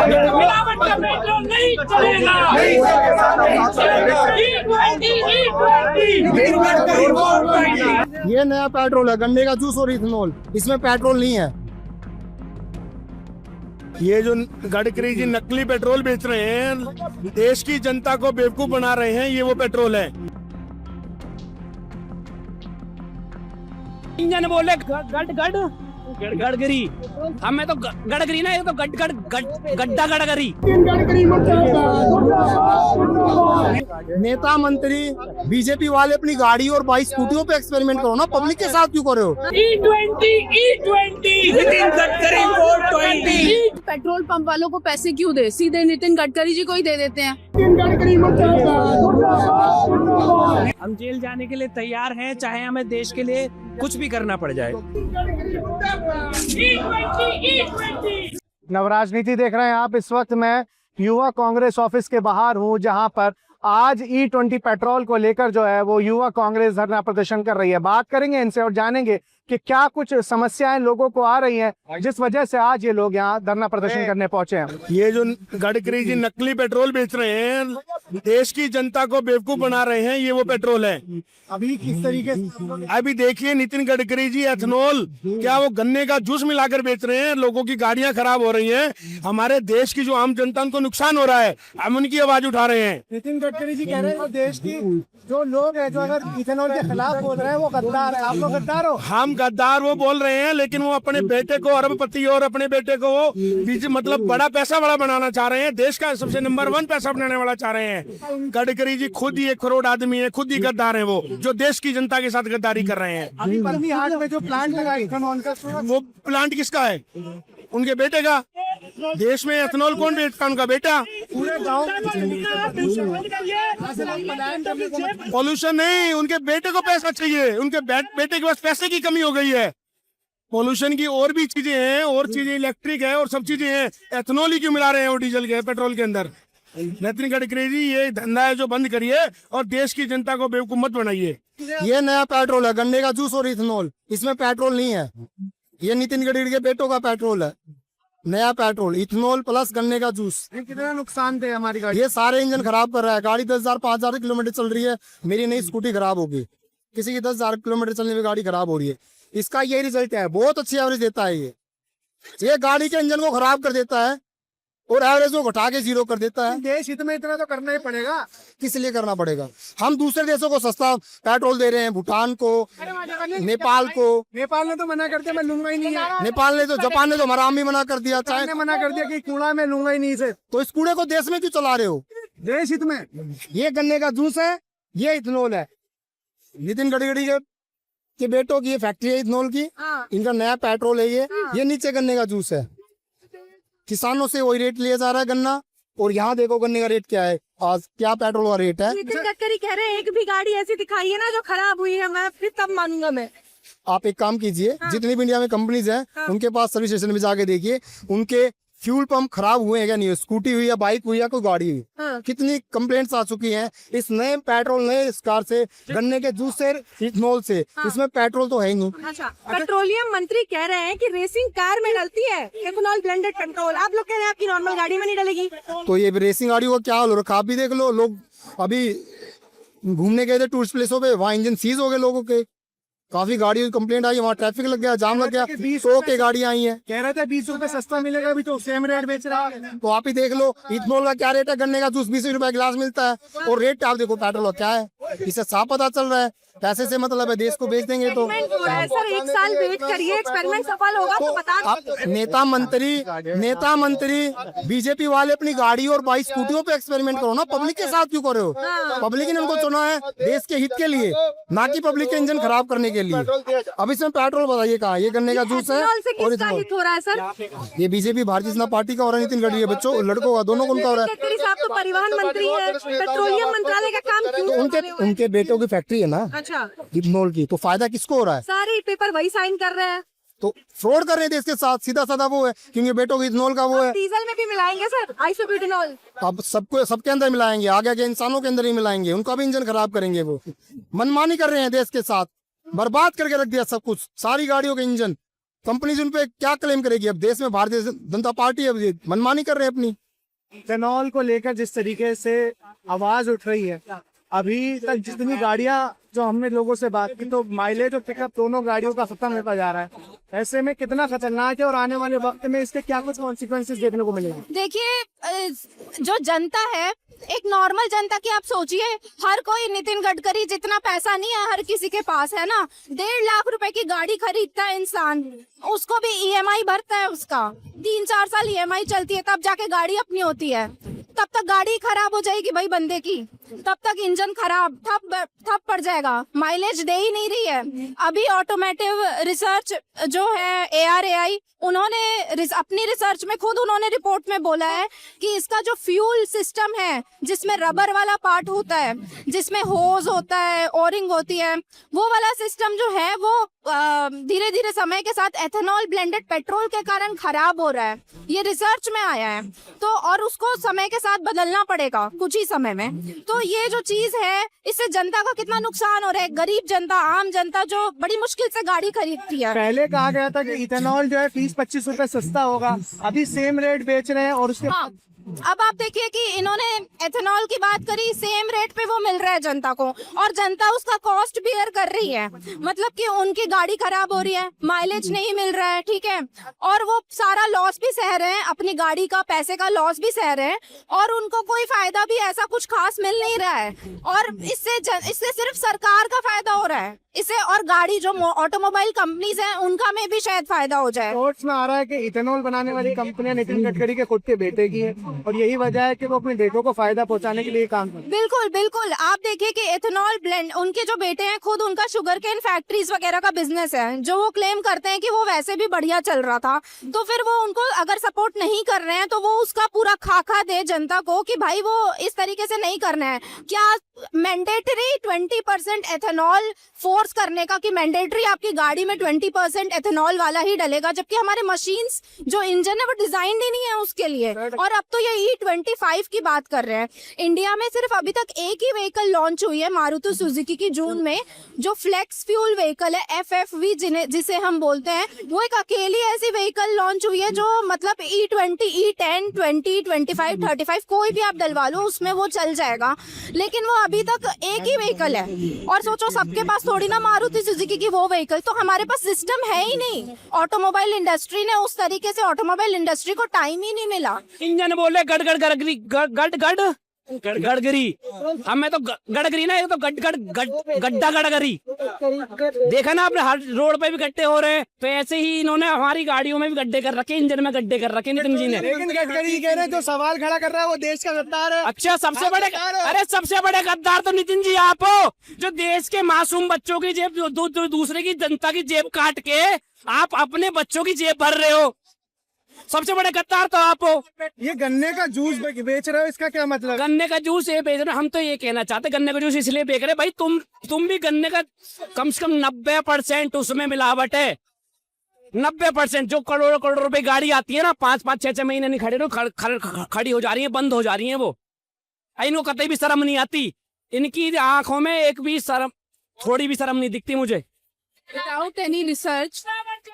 मिलावट का पेट्रोल नहीं चलेगा। ये नया पेट्रोल है, गन्ने का जूस और इथेनॉल, इसमें पेट्रोल नहीं है। ये जो गडकरी जी नकली पेट्रोल बेच रहे हैं, देश की जनता को बेवकूफ बना रहे हैं, ये वो पेट्रोल है। इंजन बोले गडकरी, हमें तो गडकरी ना, ये तो गड्ढा गडकरी। नेता मंत्री बीजेपी वाले अपनी गाड़ी और बाइक स्कूटियों पे एक्सपेरिमेंट करो ना, पब्लिक के साथ क्यों कर रहे हो? E20 Nitin Gadkari 420। Petrol pump वालों को पैसे क्यों दे, सीधे नितिन गडकरी जी को ही दे देते हैं। हम जेल जाने के लिए तैयार हैं, चाहे हमें देश के लिए कुछ भी करना पड़ जाए। नवराजनीति देख रहे हैं आप। इस वक्त मैं युवा कांग्रेस ऑफिस के बाहर हूं, जहां पर आज E20 पेट्रोल को लेकर जो है वो युवा कांग्रेस धरना प्रदर्शन कर रही है। बात करेंगे इनसे और जानेंगे कि क्या कुछ समस्याएं लोगों को आ रही हैं जिस वजह से आज ये लोग यहाँ धरना प्रदर्शन करने पहुंचे हैं। ये जो गडकरी जी नकली पेट्रोल बेच रहे हैं, देश की जनता को बेवकूफ बना रहे हैं, ये वो पेट्रोल है। अभी किस तरीके से अभी देखिए नितिन गडकरी जी एथेनॉल, क्या वो गन्ने का जूस मिलाकर बेच रहे हैं। लोगों की गाड़ियां खराब हो रही हैं, हमारे देश की जो आम जनता उनको नुकसान हो रहा है, हम उनकी आवाज उठा रहे हैं। नितिन गडकरी जी कह रहे हैं देश की जो लोग हैं जो अगर इथेनॉल के खिलाफ बोल रहे हैं वो गद्दार है। आप लोग गद्दार हो? हम गद्दार वो बोल रहे हैं, लेकिन वो अपने बेटे को अरबपति और अपने बेटे को वो मतलब बड़ा पैसा वाला बनाना चाह रहे हैं, देश का सबसे नंबर 1 पैसा बनाने वाला चाह रहे हैं। गडकरी जी खुद ही 1 करोड़ आदमी है, खुद ही गद्दार है वो, जो देश की जनता के साथ गद्दारी कर रहे हैं। अभी बर्नी हाट में जो प्लांट लगा इथेनॉल का, वो प्लांट किसका है? उनके बेटे का। देश में एथेनॉल कौन बेचता? उनका बेटा। पूरे गाँव पॉल्यूशन नहीं, उनके बेटे को पैसा चाहिए, उनके बेटे के पास पैसे की कमी हो गई है। पॉल्यूशन की और भी चीजें हैं, और चीजें इलेक्ट्रिक है और सब चीजें हैं, एथेनॉल ही क्यों मिला रहे हैं वो डीजल के पेट्रोल के अंदर? नितिन गडकरी जी ये धंधा है जो बंद करिए और देश की जनता को बेवकूफ मत बनाइए। ये नया पेट्रोल है, गन्ने का जूस और इथेनॉल, इसमें पेट्रोल नहीं है। ये नितिन गडकरी के बेटों का पेट्रोल है, नया पेट्रोल, इथेनॉल प्लस गन्ने का जूस। कितना नुकसान थे हमारी गाड़ी? ये सारे इंजन खराब कर रहा है। गाड़ी 10,000 5,000 किलोमीटर चल रही है, मेरी नई स्कूटी खराब होगी, किसी की 10,000 किलोमीटर चलने में गाड़ी खराब हो रही है। इसका ये रिजल्ट है, बहुत अच्छी एवरेज देता है ये गाड़ी के इंजन को खराब कर देता है और एवरेज को घटा के 0 कर देता है। देश हित में इतना तो करना ही पड़ेगा। किस लिए करना पड़ेगा? हम दूसरे देशों को सस्ता पेट्रोल दे रहे हैं, भूटान को, नेपाल को। नेपाल ने तो मना कर दिया, मैं लूंगा ही नहीं है। नेपाल ने तो, जापान ने तो हराम भी मना कर दिया, चाइना ने मना कर दिया कि कूड़ा में लूंगा ही नहीं इसे। तो इस कूड़े को देश में क्यों चला रहे हो? देश हित में। ये गन्ने का जूस है, ये इथेनॉल है। नितिन गडकरी के बेटों की ये फैक्ट्री है इथेनॉल की, इनका नया पेट्रोल है ये नीचे गन्ने का जूस है। किसानों से वही रेट लिया जा रहा है गन्ना, और यहाँ देखो गन्ने का रेट क्या है आज, क्या पेट्रोल का रेट है। नितिन गडकरी कह रहे हैं एक भी गाड़ी ऐसी दिखाई है ना जो खराब हुई है, मैं फिर तब मानूंगा मैं। आप एक काम कीजिए, जितनी भी इंडिया में कंपनीज हैं, उनके पास सर्विस स्टेशन में जाके देखिए उनके फ्यूल पंप खराब हुए हैं क्या नहीं, स्कूटी हुई या बाइक हुई या कोई गाड़ी हुई। कितनी कंप्लेंट्स आ चुकी हैं इस नए पेट्रोल, नए इस कार से, गन्ने के जूस से, इथेनॉल से। इसमें पेट्रोल तो है ही नहीं। अच्छा, पेट्रोलियम मंत्री कह रहे हैं कि रेसिंग कार में डलती है इथेनॉल ब्लेंडेड पेट्रोल, आप लोग कह रहे हैं आपकी नॉर्मल गाड़ी में नहीं डलेगी। तो ये रेसिंग गाड़ी को क्या हाल हो रखा, आप भी देख लो। लोग अभी घूमने गए थे टूरिस्ट प्लेसों पे, वहाँ इंजन सीज हो गए लोगों के, काफी गाड़ियों की कंप्लेंट आई, वहाँ ट्रैफिक लग गया, जाम लग गया, 100 के गाड़ियां आई हैं। कह रहे थे 20 रुपए सस्ता मिलेगा, अभी तो सेम रेट बेच रहा है। तो आप ही देख लो इथेनॉल का क्या रेट है, गन्ने का जूस 20 रुपए गिलास मिलता है, और रेट आप देखो पेट्रोल का क्या है। इससे साफ पता चल रहा है पैसे से मतलब है, देश को बेच देंगे तो। सर 1 साल वेट करिए, एक्सपेरिमेंट सफल होगा तो बता। आप नेता मंत्री बीजेपी वाले अपनी गाड़ी और बाइक स्कूटियों पे एक्सपेरिमेंट करो ना, पब्लिक के साथ क्यों कर रहे हो? पब्लिक ने उनको चुना है देश के हित के लिए, ना कि पब्लिक के इंजन खराब करने के लिए। अब इसमें पेट्रोल बताइए कहाँ, ये गन्ने का जूस है और हित हो रहा है सर। ये बीजेपी भारतीय जनता पार्टी का हो रहा है, नितिन गडकरी के बच्चों लड़कों का, दोनों को उनका हो रहा है। गडकरी साहब तो परिवहन मंत्री है, पेट्रोलियम मंत्रालय का काम क्यों? उनके बेटों की फैक्ट्री है ना इथेनॉल की, तो फायदा किसको हो रहा है? सारे पेपर वही साइन कर रहे हैं, तो फ्रॉड कर रहे हैं देश के साथ, सीधा साधा वो है, क्योंकि बेटों की इथेनॉल का वो है। डीजल में भी मिलाएंगे सर आइसोब्यूटेनॉल। अब सबके अंदर मिलाएंगे, आगे के इंसानों के अंदर ही मिलाएंगे, उनका भी इंजन खराब करेंगे। वो मनमानी कर रहे हैं देश के साथ, बर्बाद करके रख दिया सब कुछ, सारी गाड़ियों के इंजन। कंपनीज उन पे क्या क्लेम करेगी? अब देश में भारतीय जनता पार्टी अब ये मनमानी कर रहे हैं अपनी। इथेनॉल को लेकर जिस तरीके से आवाज उठ रही है, अभी तक जितनी गाड़ियां जो हमने लोगों से बात की, तो माइलेज और पिकअप दोनों गाड़ियों का खत्म होता जा रहा है। ऐसे में कितना खतरनाक है और आने वाले वक्त में इसके क्या कुछ कॉन्सिक्वेंसेस देखने को मिलेंगे? देखिए, जो जनता है, एक नॉर्मल जनता की आप सोचिए, हर कोई नितिन गडकरी जितना पैसा नहीं है हर किसी के पास, है ना। 1.5 लाख रुपए की गाड़ी खरीदता है इंसान, उसको भी ईएमआई भरता है, उसका 3-4 साल ईएमआई चलती है, तब जाके गाड़ी अपनी होती है। तब तक गाड़ी खराब हो जाएगी भाई बंदे की, तब तक इंजन खराब ठप पड़ जाएगा, माइलेज दे ही नहीं रही है। अभी ऑटोमेटिव रिसर्च जो है ARAI, उन्होंने अपनी रिसर्च में खुद उन्होंने रिपोर्ट में बोला है कि इसका जो फ्यूल सिस्टम है, जिसमें रबर वाला पार्ट होता है, जिसमें होज होता है, ओरिंग होती है, वो वाला सिस्टम जो है वो धीरे धीरे समय के साथ एथेनॉल ब्लेंडेड पेट्रोल के कारण खराब हो रहा है। ये रिसर्च में आया है, तो और उसको समय के साथ बदलना पड़ेगा कुछ ही समय में। तो ये जो चीज है, इससे जनता का कितना नुकसान हो रहा है। गरीब जनता, आम जनता जो बड़ी मुश्किल से गाड़ी खरीदती है। पहले कहा गया था कि इथेनॉल जो है 20-25 रुपए सस्ता होगा, अभी सेम रेट बेच रहे हैं और उसके हाँ, अब आप देखिए कि इन्होंने एथेनॉल की बात करी, सेम रेट पे वो मिल रहा है जनता को, और जनता उसका कॉस्ट बियर कर रही है। मतलब कि उनकी गाड़ी खराब हो रही है, माइलेज नहीं मिल रहा है, ठीक है, और वो सारा लॉस भी सह रहे हैं, अपनी गाड़ी का पैसे का लॉस भी सह रहे हैं, और उनको कोई फायदा भी ऐसा कुछ खास मिल नहीं रहा है। और इससे सिर्फ सरकार का फायदा हो रहा है इससे, और गाड़ी जो ऑटोमोबाइल कंपनीज हैं उनका में भी शायद फायदा हो जाए। रिपोर्ट्स में आ रहा है कि इथेनॉल बनाने वाली कंपनियां नितिन गडकरी के खुद के बेटे की है, और यही वजह है कि वो अपने बेटों को फायदा पहुंचाने के लिए काम कर रहे हैं। बिल्कुल बिल्कुल, आप देखिए कि एथेनॉल ब्लेंड, उनके जो बेटे हैं खुद उनका शुगर केन फैक्ट्रीज वगैरह का बिजनेस है, जो वो क्लेम करते हैं कि वो वैसे भी बढ़िया चल रहा था। तो फिर वो उनको अगर सपोर्ट नहीं कर रहे हैं, तो वो उसका पूरा खाका दे जनता को कि भाई वो इस तरीके से नहीं करना है। क्या मैंडेटरी 20% एथेनॉल फोर्स करने का, कि मैंडेटरी आपकी गाड़ी में 20% एथेनॉल वाला ही डलेगा, जबकि हमारे मशीन्स जो इंजन है वो डिजाइन ही नहीं है उसके लिए। और अब तो ये E25 की बात कर रहे हैं। इंडिया में सिर्फ अभी तक एक ही व्हीकल लॉन्च हुई है मारुति सुजुकी की, जून में, जो फ्लेक्स फ्यूल व्हीकल है, FFV जिसे हम बोलते हैं। वो एक अकेली ऐसी व्हीकल लॉन्च हुई है जो मतलब E20, E10, 20, 25, 35 कोई भी आप डलवा लो उसमें वो चल जाएगा। लेकिन वो अभी तक एक ही व्हीकल है, और सोचो सबके पास थोड़ी ना मारुति सुजुकी की वो व्हीकल, तो हमारे पास सिस्टम है ही नहीं। ऑटोमोबाइल इंडस्ट्री ने उस तरीके से, ऑटोमोबाइल इंडस्ट्री को टाइम ही नहीं मिला। इंजन बोले गड़ गड़ गड़गरी गड़गरी, हमें तो गड़गरी ना, ये तो गड्ढा गड़गरी। देखा ना आपने, हर रोड पे भी गड्ढे हो रहे हैं। तो ऐसे ही इन्होंने हमारी गाड़ियों में भी गड्ढे कर रखे, इंजन में गड्ढे कर रखे नितिन जी ने। लेकिन गडकरी कह रहे हैं जो सवाल खड़ा कर रहा है वो देश का गद्दार है। अच्छा, सबसे बड़े, अरे सबसे बड़े गद्दार तो नितिन जी आप हो, जो देश के मासूम बच्चों की जेब, दूसरे की जनता की जेब काट के आप अपने बच्चों की जेब भर रहे हो। सबसे बड़े गद्दार तो आप हो। ये गन्ने का जूस बेच रहे हो, इसका क्या मतलब? गन्ने का जूस ये बेच रहे हो, हम तो ये कहना चाहते गन्ने का जूस इसलिए बेच रहे भाई, तुम भी गन्ने का कम से कम 90% उसमें मिलावट है। 90% जो करोड़ रुपए गाड़ी आती है ना, 5-5, 6-6 महीने नहीं खड़े रहो, खड़ी हो जा रही है, बंद हो जा रही है। वो इनको कतई भी शर्म नहीं आती, इनकी आंखों में एक भी शर्म, थोड़ी भी शर्म नहीं दिखती मुझे। विदाउट एनी रिसर्च,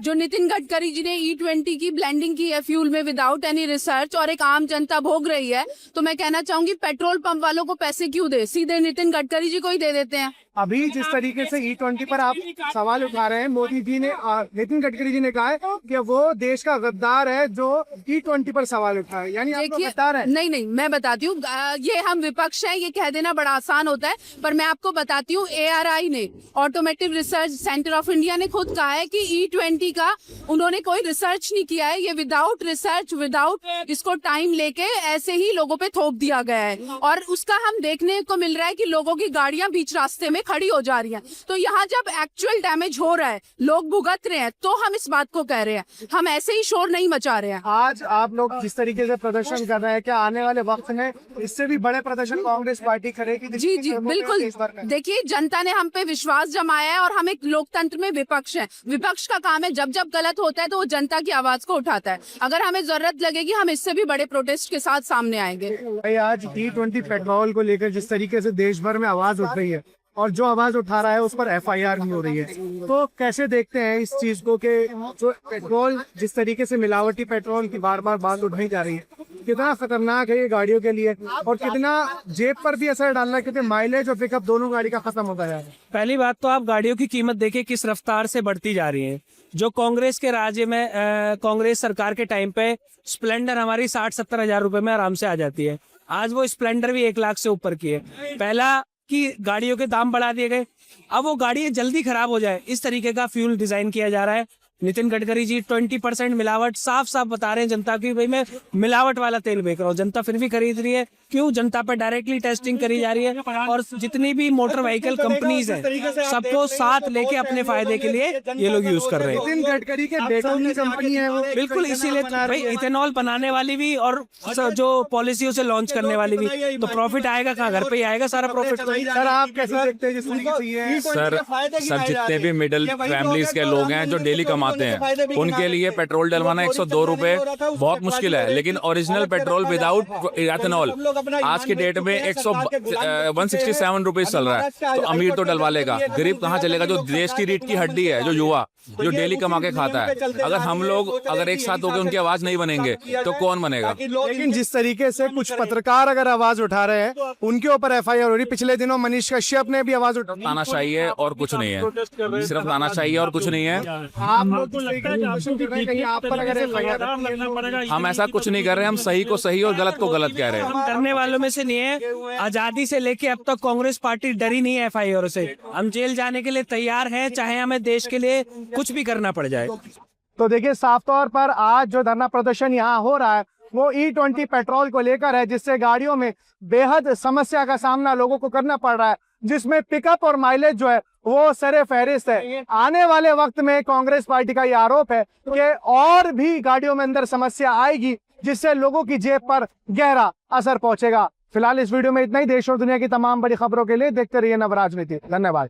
जो नितिन गडकरी जी ने E20 की ब्लेंडिंग की है फ्यूल में विदाउट एनी रिसर्च, और एक आम जनता भोग रही है, तो मैं कहना चाहूंगी पेट्रोल पंप वालों को पैसे क्यों दे, सीधे नितिन गडकरी जी को ही दे देते हैं। अभी जिस तरीके से E20 पर आप सवाल उठा रहे हैं, मोदी जी ने, नितिन गडकरी जी ने कहा है कि वो देश का गद्दार है जो E20 पर सवाल उठा है, यानी आप लोग गद्दार हैं। नहीं, मैं बताती हूँ, ये हम विपक्ष है, ये कह देना बड़ा आसान होता है, पर मैं आपको बताती हूँ, ARI ने, automotive research centre of India ने खुद कहा है कि E20 का उन्होंने कोई रिसर्च नहीं किया है, ये विदाउट रिसर्च, विदाउट इसको टाइम लेके ऐसे ही लोगों पे थोप दिया गया है, और उसका हम देखने को मिल रहा है कि लोगों की गाड़ियां बीच रास्ते में खड़ी हो जा रही हैं। तो यहाँ जब एक्चुअल डैमेज हो रहा है, लोग भुगत रहे हैं, तो हम इस बात को कह रहे हैं, हम ऐसे ही शोर नहीं मचा रहे हैं। आज आप लोग जिस तरीके से प्रदर्शन कर रहे हैं, क्या आने वाले वक्त में इससे भी बड़े प्रदर्शन कांग्रेस पार्टी करेगी? जी बिल्कुल, देखिए जनता ने हम पे विश्वास जमाया है, और हम एक लोकतंत्र में विपक्ष है। विपक्ष का काम है जब जब गलत होता है तो वो जनता की आवाज को उठाता है। अगर हमें जरूरत लगेगी हम इससे भी बड़े प्रोटेस्ट के साथ सामने आएंगे। भाई आज E20 पेट्रोल को लेकर जिस तरीके से देश भर में आवाज उठ रही है, और जो आवाज उठा रहा है उस पर एफआईआर भी हो रही है। तो कैसे देखते हैं इस चीज को कि जो पेट्रोल जिस तरीके से मिलावटी पेट्रोल की बार बार बात उठाई जा रही है, कितना खतरनाक है ये गाड़ियों के लिए और कितना जेब पर भी असर डाल रहा है, क्योंकि माइलेज और पिकअप दोनों गाड़ी का खत्म होता जा रहा है। पहली बात तो आप गाड़ियों की कीमत देखिए किस रफ्तार से बढ़ती जा रही है। जो कांग्रेस के राज्य में कांग्रेस सरकार के टाइम पे स्प्लेंडर हमारी 60-70 हजार रुपए में आराम से आ जाती है। आज वो स्प्लेंडर भी 1 लाख से ऊपर की है। पहला कि गाड़ियों के दाम बढ़ा दिए गए, अब वो गाड़ी जल्दी खराब हो जाए इस तरीके का फ्यूल डिजाइन किया जा रहा है। नितिन गडकरी जी 20% मिलावट साफ साफ बता रहे हैं जनता की, भाई मैं मिलावट वाला तेल बेच रहा हूँ। जनता फिर भी खरीद रही है, क्यों? जनता पे डायरेक्टली टेस्टिंग करी जा रही है और जितनी भी मोटर व्हीकल कंपनीज हैं सबको साथ लेके अपने फायदे के लिए ये लोग यूज कर रहे हैं। नितिन गडकरी के बेटों की कंपनी है वो, बिल्कुल, इसीलिए भाई इथेनॉल बनाने वाली भी और जो पॉलिसियों से लॉन्च करने वाली भी, तो प्रॉफिट आएगा कहाँ? घर पे ही आएगा सारा प्रॉफिट। सर आप कैसे देखते हैं जिस तरीके से ये सर जितने भी मिडिल फैमिलीज के लोग हैं जो डेली कमाते हैं उनके लिए पेट्रोल डलवाना 102 रुपए बहुत मुश्किल है, लेकिन ओरिजिनल पेट्रोल विदाउट इथेनॉल आज की डेट में 167 रुपीज चल रहा है। तो अमीर तो डलवा लेगा, गरीब कहाँ चलेगा? जो देश की रीढ़ की हड्डी है, जो युवा जो डेली कमा के खाता है, अगर हम लोग अगर एक साथ होकर उनकी आवाज नहीं बनेंगे तो कौन बनेगा? लेकिन जिस तरीके से कुछ पत्रकार अगर आवाज उठा रहे हैं उनके ऊपर एफआईआर हो रही। पिछले दिनों मनीष कश्यप ने भी आवाज उठाई। तानाशाही है और कुछ नहीं है, सिर्फ तानाशाही है और कुछ नहीं है। आप लोग जिस तरीके से भाषण कर रहे हैं, कहीं आप पर अगर एफआईआर, हम ऐसा कुछ नहीं कर रहे, हम सही को सही और गलत को गलत कह रहे हैं। हम करने वालों में से नहीं है। आजादी से लेके अब तक कांग्रेस पार्टी डरी नहीं है एफआईआर से। हम जेल जाने के लिए तैयार हैं, चाहे हमें देश के लिए कुछ भी करना पड़ जाए। तो देखिए साफ तौर पर आज जो धरना प्रदर्शन यहाँ हो रहा है वो E20 पेट्रोल को लेकर है, जिससे गाड़ियों में बेहद समस्या का सामना लोगों को करना पड़ रहा है, जिसमें पिकअप और माइलेज जो है वो सरे फहरिस्त है। आने वाले वक्त में कांग्रेस पार्टी का ये आरोप है कि और भी गाड़ियों में अंदर समस्या आएगी, जिससे लोगों की जेब पर गहरा असर पहुंचेगा। फिलहाल इस वीडियो में इतना ही। देश और दुनिया की तमाम बड़ी खबरों के लिए देखते रहिए नवराज नीति। धन्यवाद।